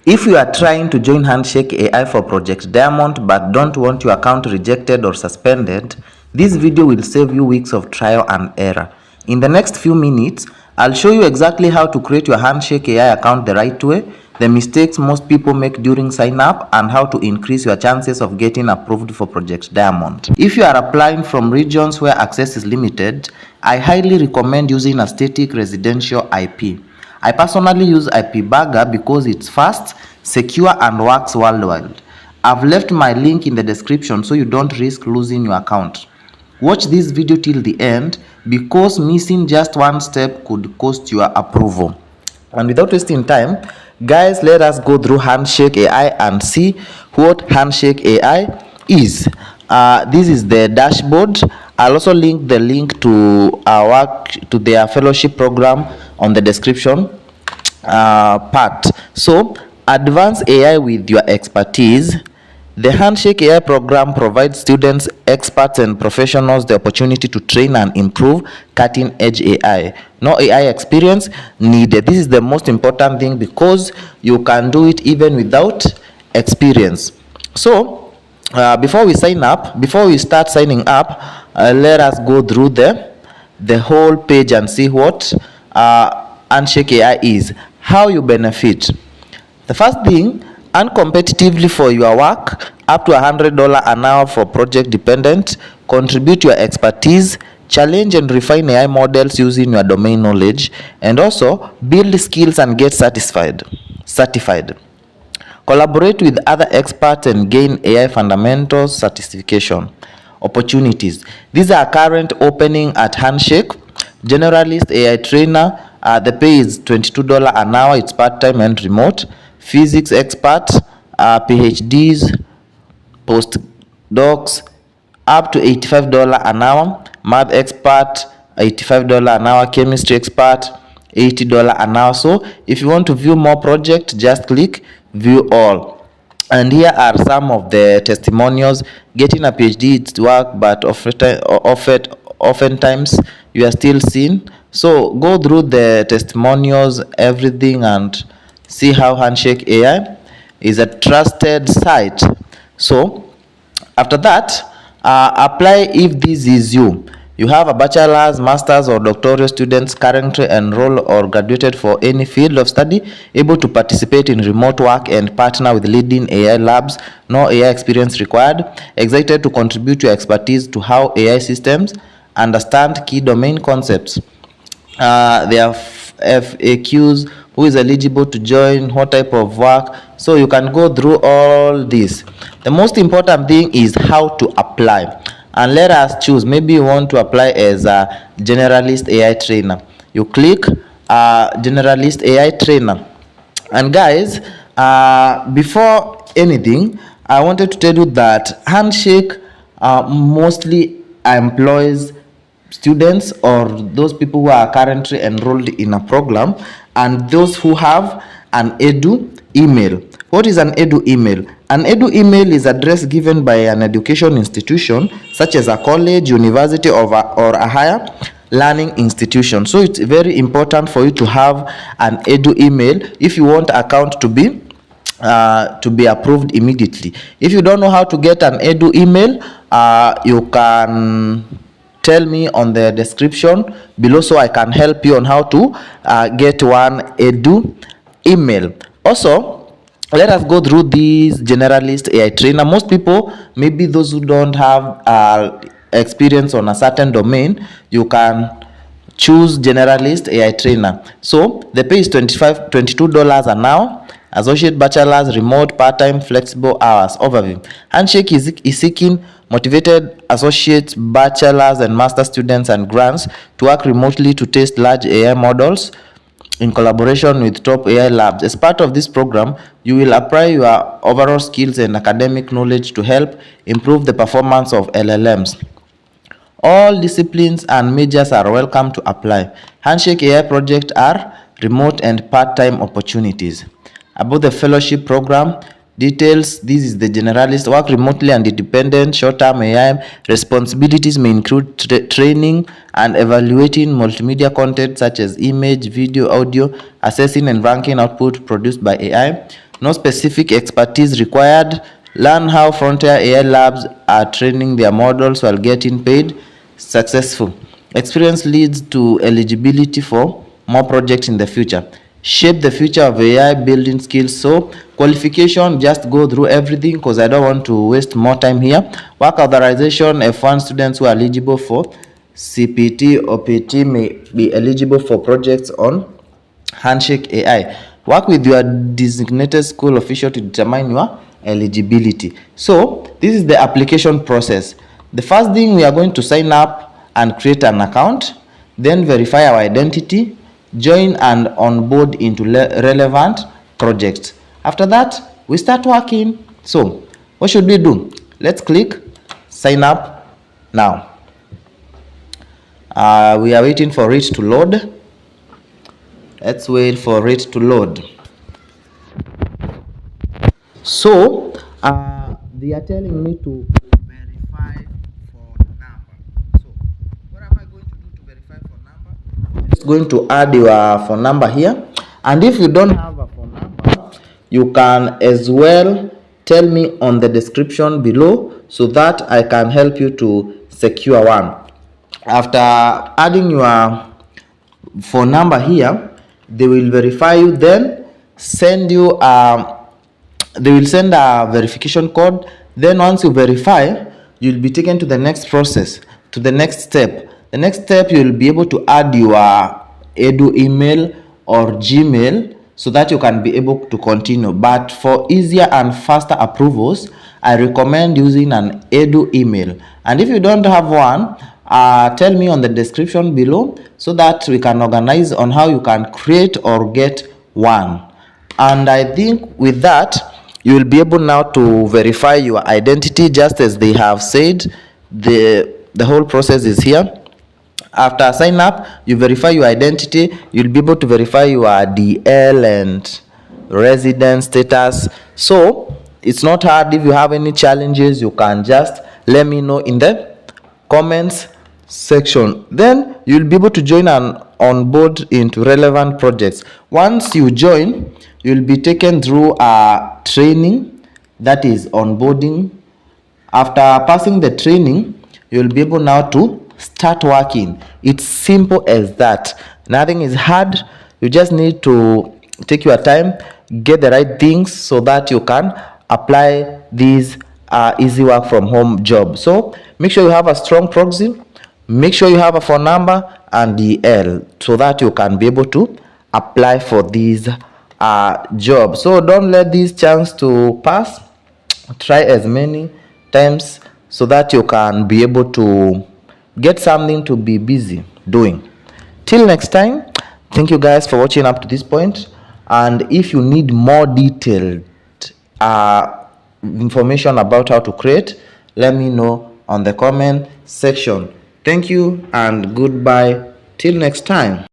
If you are trying to join Handshake AI for Project Diamond but don't want your account rejected or suspended, this video will save you weeks of trial and error. In the next few minutes, I'll show you exactly how to create your Handshake AI account the right way, the mistakes most people make during sign up, and how to increase your chances of getting approved for Project Diamond. If you are applying from regions where access is limited, I highly recommend using a static residential IP. I personally use IPBagger because it's fast, secure, and works worldwide. I've left my link in the description so you don't risk losing your account. Watch this video till the end because missing just one step could cost your approval. And without wasting time, guys, let us go through Handshake AI and see what Handshake AI is. This is the dashboard. I'll also link the link to their fellowship program on the description part. So, advance AI with your expertise. The Handshake AI program provides students, experts, and professionals the opportunity to train and improve cutting-edge AI. No AI experience needed. This is the most important thing because you can do it even without experience. So, before we start signing up, let us go through the whole page and see what Handshake AI is, how you benefit. The first thing, earn competitively for your work, up to $100 an hour for project dependent, contribute your expertise, challenge and refine AI models using your domain knowledge, and also build skills and get certified. Collaborate with other experts and gain AI fundamentals certification. Opportunities. These are current opening at Handshake. Generalist AI trainer, the pay is $22 an hour. It's part-time and remote. Physics expert, PhDs, postdocs, up to $85 an hour. Math expert, $85 an hour. Chemistry expert, $80 an hour. So if you want to view more projects, just click view all. And here are some of the testimonials. Getting a PhD, it's work, but oftentimes you are still seen. So go through the testimonials, everything, and see how Handshake AI is a trusted site. So after that, apply if this is you. You have a bachelor's, master's, or doctoral students currently enrolled or graduated for any field of study, able to participate in remote work and partner with leading AI labs, no AI experience required, excited to contribute your expertise to how AI systems understand key domain concepts. There are FAQs, who is eligible to join, what type of work. So you can go through all this. The most important thing is how to apply. And let us choose. Maybe you want to apply as a generalist AI trainer. You click generalist AI trainer. And guys, before anything, I wanted to tell you that Handshake mostly employs students or those people who are currently enrolled in a program and those who have an edu email. What is an edu email? An edu email is address given by an education institution such as a college, university, or a higher learning institution. So it's very important for you to have an edu email if you want account to be approved immediately. If you don't know how to get an edu email, you can tell me on the description below so I can help you on how to get one edu email. Also, let us go through this generalist AI trainer. Most people, maybe those who don't have experience on a certain domain, you can choose generalist AI trainer. So the pay is $22 an hour. Associate, bachelor's, remote, part-time, flexible hours. Overview. Handshake is seeking motivated associates, bachelor's, and master students and grants to work remotely to test large AI models in collaboration with top AI labs. As part of this program, you will apply your overall skills and academic knowledge to help improve the performance of LLMs. All disciplines and majors are welcome to apply. Handshake AI projects are remote and part-time opportunities. About the fellowship program, details. This is the generalist. Work remotely and independent. Short-term AI responsibilities may include training and evaluating multimedia content such as image, video, audio, assessing and ranking output produced by AI, No specific expertise required. Learn how frontier AI labs are training their models while getting paid. Successful. Experience leads to eligibility for more projects in the future. Shape the future of AI building skills. So qualification, just go through everything because I don't want to waste more time here. Work authorization, F1 students who are eligible for CPT or PT may be eligible for projects on Handshake AI. Work with your designated school official to determine your eligibility. So this is the application process. The first thing, we are going to sign up and create an account, then verify our identity, join and onboard into relevant projects. After that, we start working. So what should we do? Let's click sign up now. We are waiting for it to load. Let's wait for it to load. So they are telling me to verify for number. So what am I going to do to verify for number? Just going to add your phone number here, and if you don't have a phone number, you can as well tell me on the description below so that I can help you to secure one. After adding your phone number here, they will verify you, then send you they will send a verification code. Then once you verify, you'll be taken to the next process, to the next step. The next step, you'll be able to add your edu email or Gmail so that you can be able to continue. But for easier and faster approvals, I recommend using an edu email. And if you don't have one, tell me on the description below so that we can organize on how you can create or get one. And I think with that, you will be able now to verify your identity just as they have said. The whole process is here. After sign up, you verify your identity. You'll be able to verify your DL and residence status. So it's not hard. If you have any challenges, you can just let me know in the comments section. Then you'll be able to join and on board into relevant projects. Once you join, you'll be taken through a training, that is onboarding. After passing the training, you'll be able now to start working. It's simple as that. Nothing is hard. You just need to take your time, get the right things so that you can apply these easy work from home job. So make sure you have a strong proxy, make sure you have a phone number and DL so that you can be able to apply for these jobs. So don't let this chance to pass. Try as many times so that you can be able to get something to be busy doing. Till next time, thank you guys for watching up to this point. And if you need more detailed information about how to create, let me know on the comment section. Thank you and goodbye till next time.